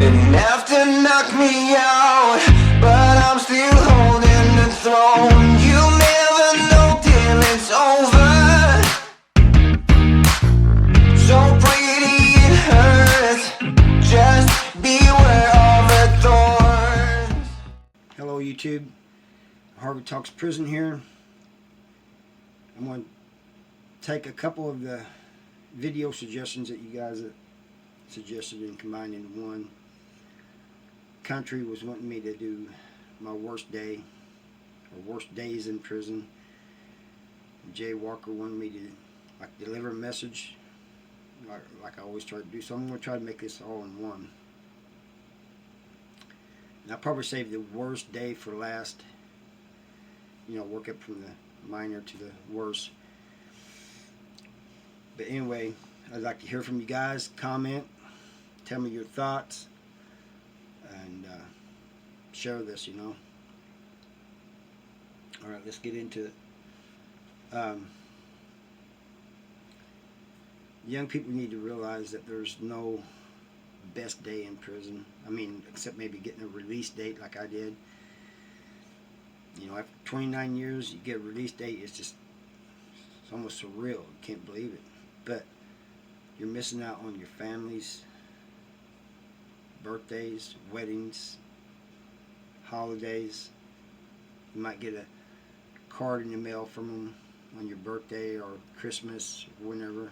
enough to knock me out, but I'm still holding the throne. You'll never know till it's over. So pretty it hurts, just beware of the thorns. Hello YouTube, Harvey Talks Prison here. I'm going to take a couple of the video suggestions that you guys have suggested and combine into one. Country was wanting me to do my worst day or worst days in prison. Jay Walker wanted me to deliver a message like I always try to do. So I'm going to try to make this all in one. And I'll probably save the worst day for last. You know, work up from the minor to the worst. But anyway, I'd like to hear from you guys. Comment, tell me your thoughts, and share this, you know. Alright, let's get into it. Young people need to realize that there's no best day in prison. I mean, except maybe getting a release date like I did. You know, after 29 years, you get a release date. It's almost surreal. You can't believe it. But you're missing out on your families, birthdays, weddings, holidays. You might get a card in the mail from them on your birthday or Christmas or whenever.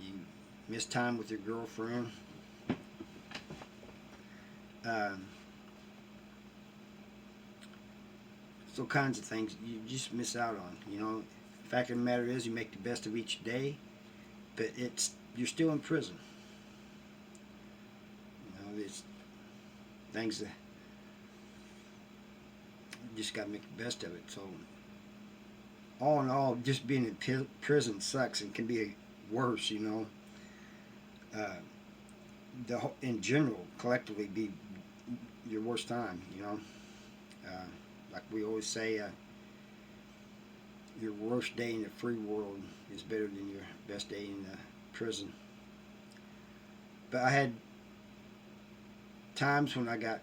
You miss time with your girlfriend. All kinds of things you just miss out on, you know. The fact of the matter is, you make the best of each day, but you're still in prison. You know, it's things that you just got to make the best of it. So, all in all, just being in prison sucks and can be worse, you know. In general, collectively, be your worst time, you know. Like we always say, your worst day in the free world is better than your best day in the prison. But I had times when I got,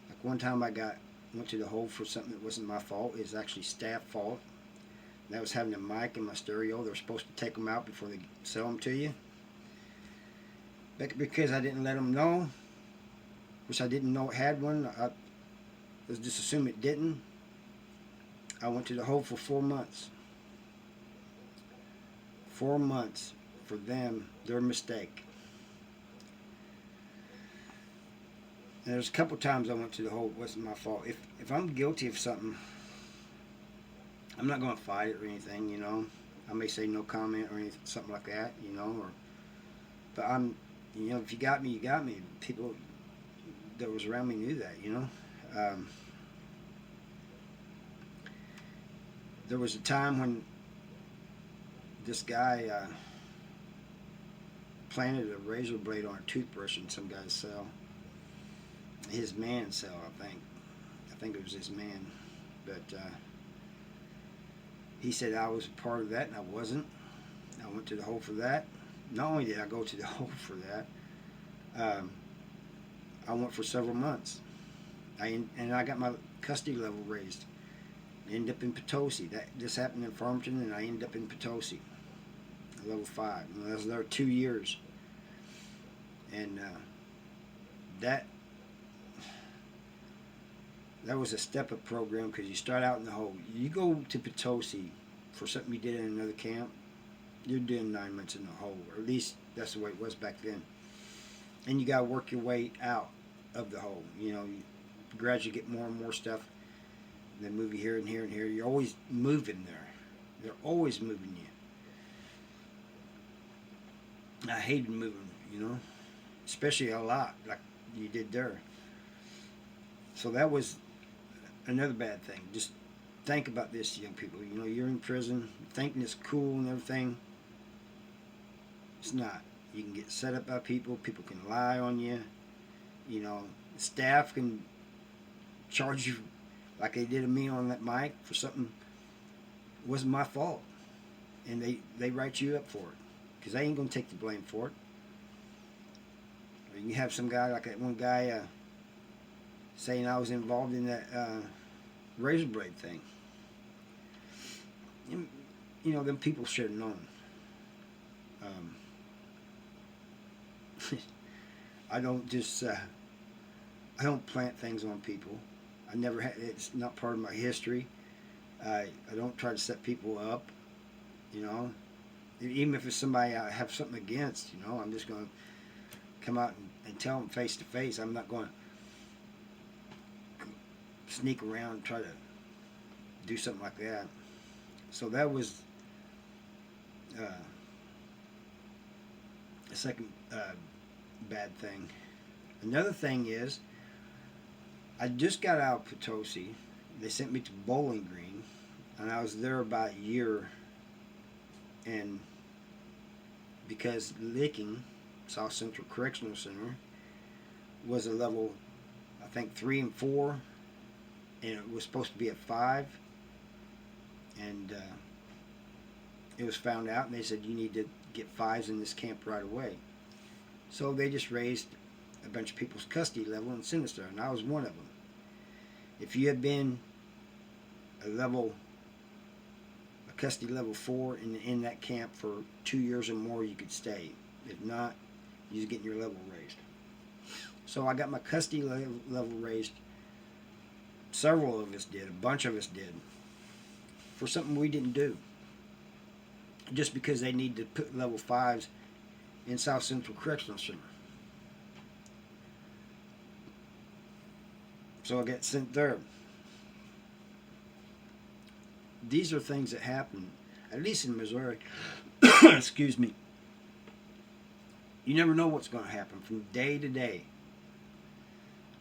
like one time went to the hole for something that wasn't my fault. It was actually staff fault. And that was having a mic in my stereo. They're supposed to take them out before they sell them to you. But because I didn't let them know, which I didn't know it had one, let's just assume it didn't. I went to the hole for 4 months. 4 months for them, their mistake. And there's a couple times I went to the hole, it wasn't my fault. If I'm guilty of something, I'm not going to fight it or anything, you know. I may say no comment or anything, something like that, you know. But you know, if you got me, you got me. People that was around me knew that, you know. There was a time when this guy planted a razor blade on a toothbrush in some guy's cell. His man's cell, I think. I think it was his man. But he said I was a part of that, and I wasn't. I went to the hole for that. Not only did I go to the hole for that, I went for several months. And I got my custody level raised. I ended up in Potosi. This happened in Farmington, and I ended up in Potosi, level 5. And I was there 2 years. And that was a step-up program, because you start out in the hole. You go to Potosi for something you did in another camp, you're doing 9 months in the hole, or at least that's the way it was back then. And you got to work your way out of the hole. You know, you gradually get more and more stuff. And then move you here and here and here. You're always moving there. They're always moving you. I hated moving, you know, especially a lot like you did there. So that was another bad thing. Just think about this, young people. You know, you're in prison, thinking it's cool and everything. It's not. You can get set up by people. People can lie on you. You know, staff can charge you like they did to me on that mic for something that wasn't my fault. And they write you up for it, because they ain't going to take the blame for it. Or you have some guy like that one guy saying I was involved in that razor blade thing. And, you know, them people should have known. I don't just I don't plant things on people. I never had. It's not part of my history. I don't try to set people up. You know, even if it's somebody I have something against. You know, I'm just going to come out and tell them face to face. I'm not going to sneak around and try to do something like that. So that was the second bad thing. Another thing is, I just got out of Potosi. They sent me to Bowling Green, and I was there about a year. And because Licking, South Central Correctional Center, was a level, I think 3 and 4, and it was supposed to be at 5, and it was found out, and they said you need to get 5s in this camp right away. So they just raised a bunch of people's custody level and sent us there, and I was one of them. If you had been a custody level 4 in that camp for 2 years or more, you could stay. If not, you just getting your level raised. So I got my custody level raised. Several of us did. A bunch of us did. For something we didn't do. Just because they need to put level 5s in South Central Correctional Center. So I got sent there. These are things that happen, at least in Missouri. Excuse me. You never know what's going to happen from day to day.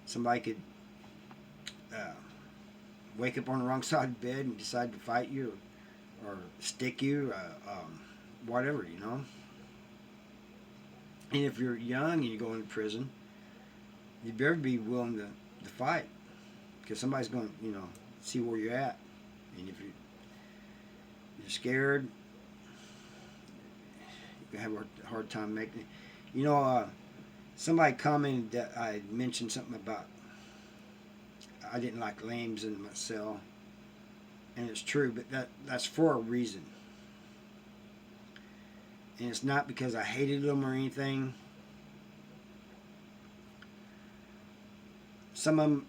Somebody could wake up on the wrong side of the bed and decide to fight you or stick you, whatever, you know. And if you're young and you go into prison, you better be willing to fight, because somebody's going to, you know, see where you're at. And if you're scared, you have a hard time making it. You know, somebody commented that I mentioned something about I didn't like lames in my cell, and it's true, but that's for a reason. And it's not because I hated them or anything. Some of them,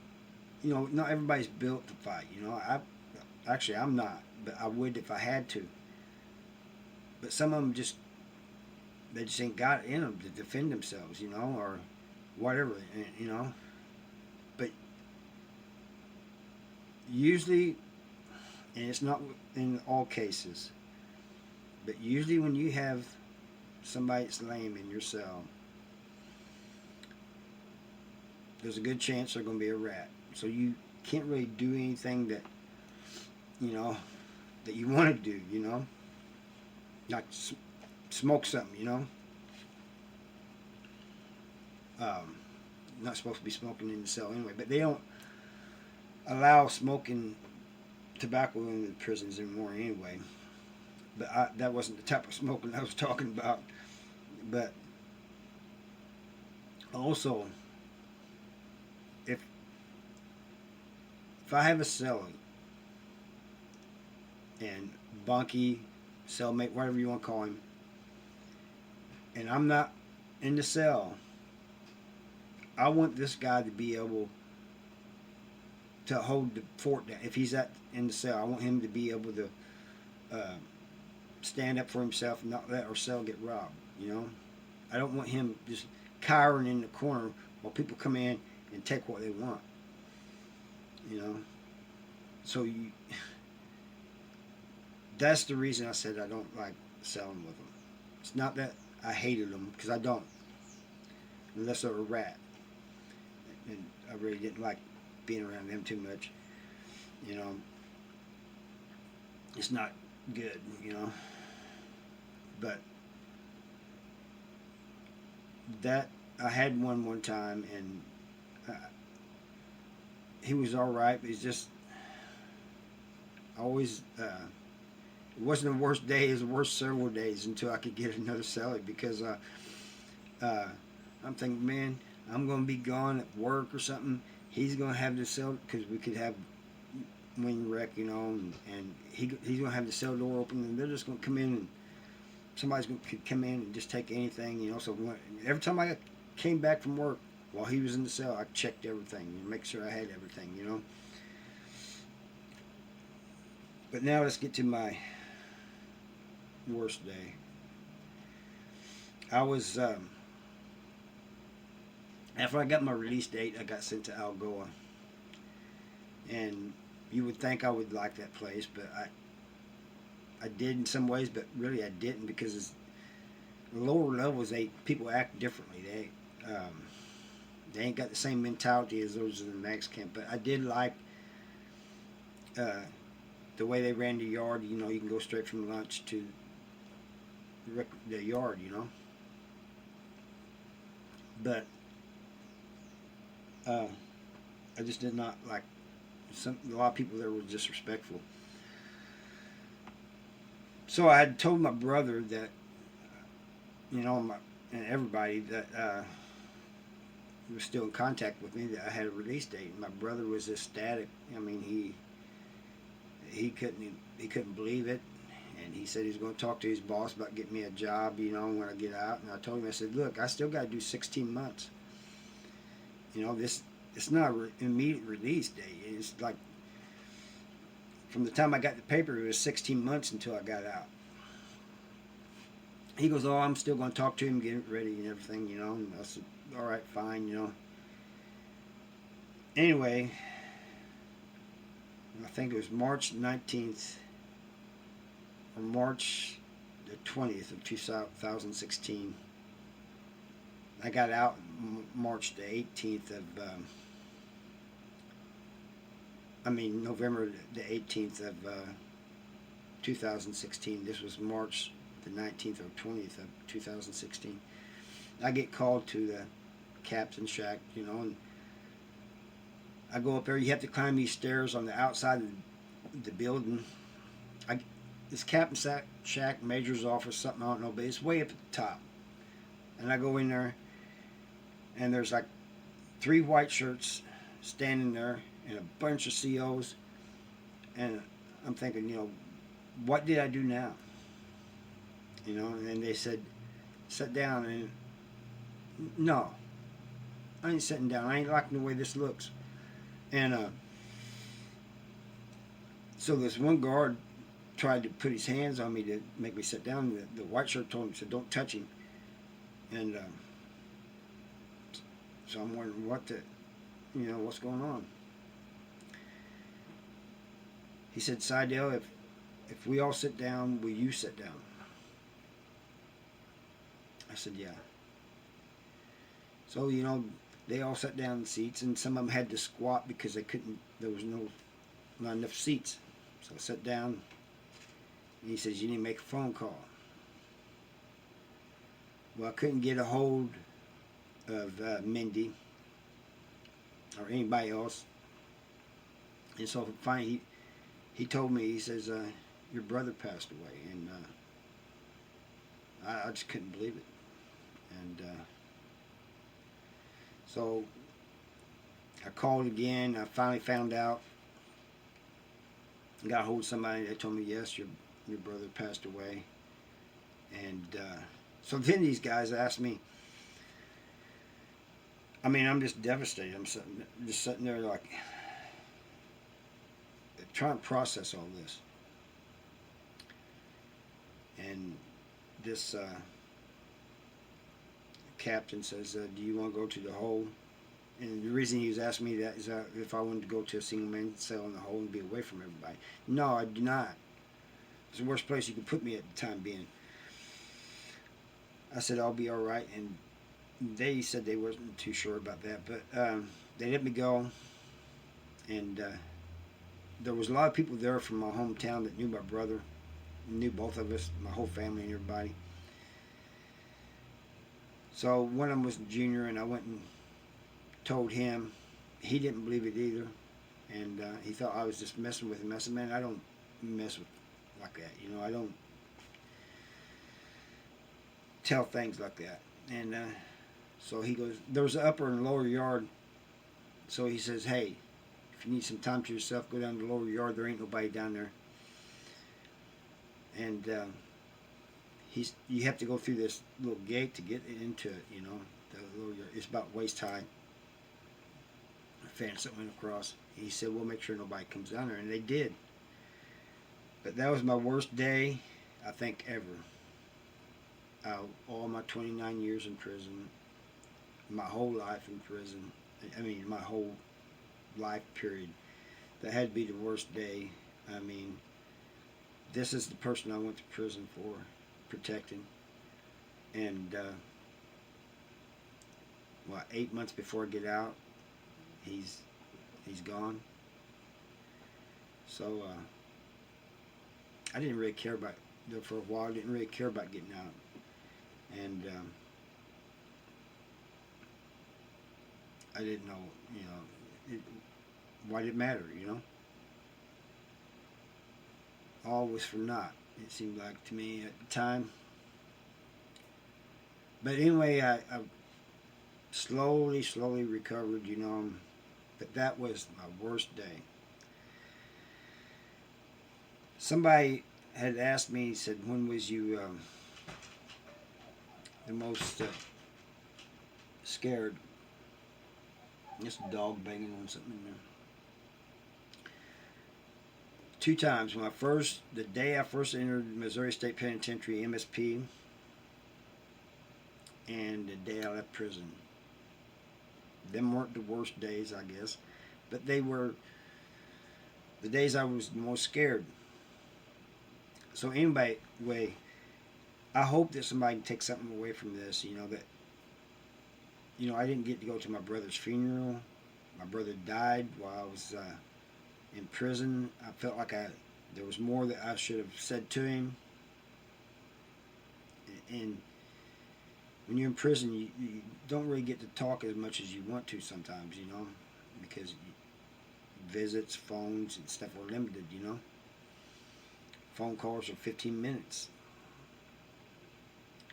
you know, not everybody's built to fight. You know, I'm not, but I would if I had to. But some of them they just ain't got it in them to defend themselves, you know, or whatever, you know. But usually, and it's not in all cases, but usually when you have somebody that's lame in your cell, there's a good chance they're going to be a rat. So you can't really do anything that, you know, that you want to do, you know. Like smoke something, you know. Not supposed to be smoking in the cell anyway, but they don't allow smoking tobacco in the prisons anymore anyway. But that wasn't the type of smoking I was talking about. But also, if I have a cellie and bunkie, cellmate, whatever you want to call him, and I'm not in the cell, I want this guy to be able to hold the fort down. If he's in the cell, I want him to be able to stand up for himself and not let our cell get robbed, you know. I don't want him just cowering in the corner while people come in and take what they want, you know. So that's the reason I said I don't like selling with them. It's not that I hated them, because I don't, unless they're a rat, and I really didn't like being around them too much, you know. It's not good, you know. But that I had one time, and he was all right, but he's just always it wasn't the worst day. It was the worst several days until I could get another cellie, because I'm thinking, man, I'm going to be gone at work or something. He's going to have the cell, because we could have wing wreck, you know, and he's going to have the cell door open, and they're just going to come in, and somebody's going to come in and just take anything, you know. So every time I came back from work while he was in the cell, I checked everything and make sure I had everything, you know. But now let's get to my worst day. I was, after I got my release date, I got sent to Algoa. And you would think I would like that place, but I did in some ways, but really I didn't, because it's lower levels, people act differently. They ain't got the same mentality as those in the max camp. But I did like the way they ran the yard. You know, you can go straight from lunch to the yard, you know. But I just did not like a lot of people there were disrespectful. So I had told my brother that, you know, and everybody that was still in contact with me, that I had a release date. And my brother was ecstatic. I mean, he couldn't believe it, and he said he was going to talk to his boss about getting me a job, you know, when I get out. And I told him, I said, look, I still got to do 16 months. You know, it's not an immediate release date. It's like from the time I got the paper, it was 16 months until I got out. He goes, oh, I'm still going to talk to him, get it ready and everything, you know. And I said, all right, fine, you know. Anyway, I think it was March 19th or March the 20th of 2016. I got out March the 18th of, November the 18th of 2016. This was March the 19th or 20th of 2016. I get called to the captain's shack, you know, and I go up there. You have to climb these stairs on the outside of the building. This captain's shack, major's office, something I don't know, but it's way up at the top. And I go in there, and there's like 3 white shirts standing there and a bunch of COs. And I'm thinking, you know, what did I do now? You know, and they said, sit down. And no, I ain't sitting down. I ain't liking the way this looks. And so this one guard tried to put his hands on me to make me sit down. The white shirt told him, said, don't touch him. And so I'm wondering what's going on. He said, Seidel, if we all sit down, will you sit down? I said, yeah. So, you know, they all sat down in seats, and some of them had to squat because there was not enough seats. So I sat down, and he says, you need to make a phone call. Well, I couldn't get a hold of Mindy or anybody else. And so finally he told me, he says, your brother passed away. And I just couldn't believe it. And so I called again. I finally found out. Got a hold of somebody. They told me, yes, your brother passed away. And so then these guys asked me. I mean, I'm just devastated. I'm just sitting there like trying to process all this. And this captain says, do you want to go to the hole? And the reason he was asking me that is if I wanted to go to a single man cell in the hole and be away from everybody. No, I do not. It's the worst place you could put me at the time being. I said, I'll be all right. And they said they wasn't too sure about that. But they let me go. And there was a lot of people there from my hometown that knew my brother, knew both of us, my whole family and everybody. So one of them was a junior, and I went and told him. He didn't believe it either, and he thought I was just messing with him. I said, man, I don't mess with like that, you know. I don't tell things like that. And So he goes, there was an upper and lower yard. So he says, hey, if you need some time to yourself, go down to the lower yard. There ain't nobody down there. And you have to go through this little gate to get into it, you know. The lower yard. It's about waist high. A fence that went across. He said, we'll make sure nobody comes down there. And they did. But that was my worst day, I think, ever. All my 29 years in prison, my whole life in prison, I mean, my whole life period, that had to be the worst day. I mean, this is the person I went to prison for, protecting. And, 8 months before I get out, he's gone. So, I didn't really care about, for a while, I didn't really care about getting out. And I didn't know, you know, why did it matter, you know? All was for naught, it seemed like to me at the time. But anyway, I slowly recovered, you know, but that was my worst day. Somebody had asked me, he said, when was you the most scared? Just a dog banging on something in there. 2 times. The day I first entered Missouri State Penitentiary, MSP, and the day I left prison. Them weren't the worst days, I guess, but they were the days I was the most scared. So anyway, I hope that somebody can take something away from this, you know, that, you know, I didn't get to go to my brother's funeral. My brother died while I was in prison. I felt like there was more that I should have said to him. And when you're in prison, you don't really get to talk as much as you want to sometimes, you know, because visits, phones, and stuff are limited, you know. Phone calls are 15 minutes.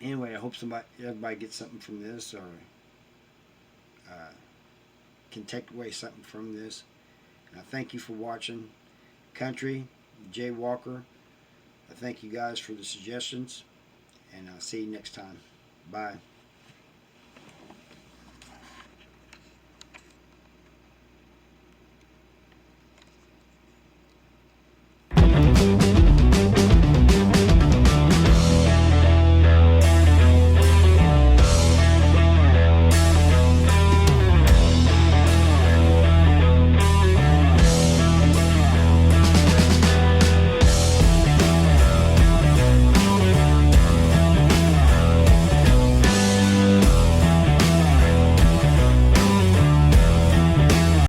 Anyway, I hope everybody gets something from this, or can take away something from this. And I thank you for watching. Country, Jay Walker, I thank you guys for the suggestions, and I'll see you next time. Bye.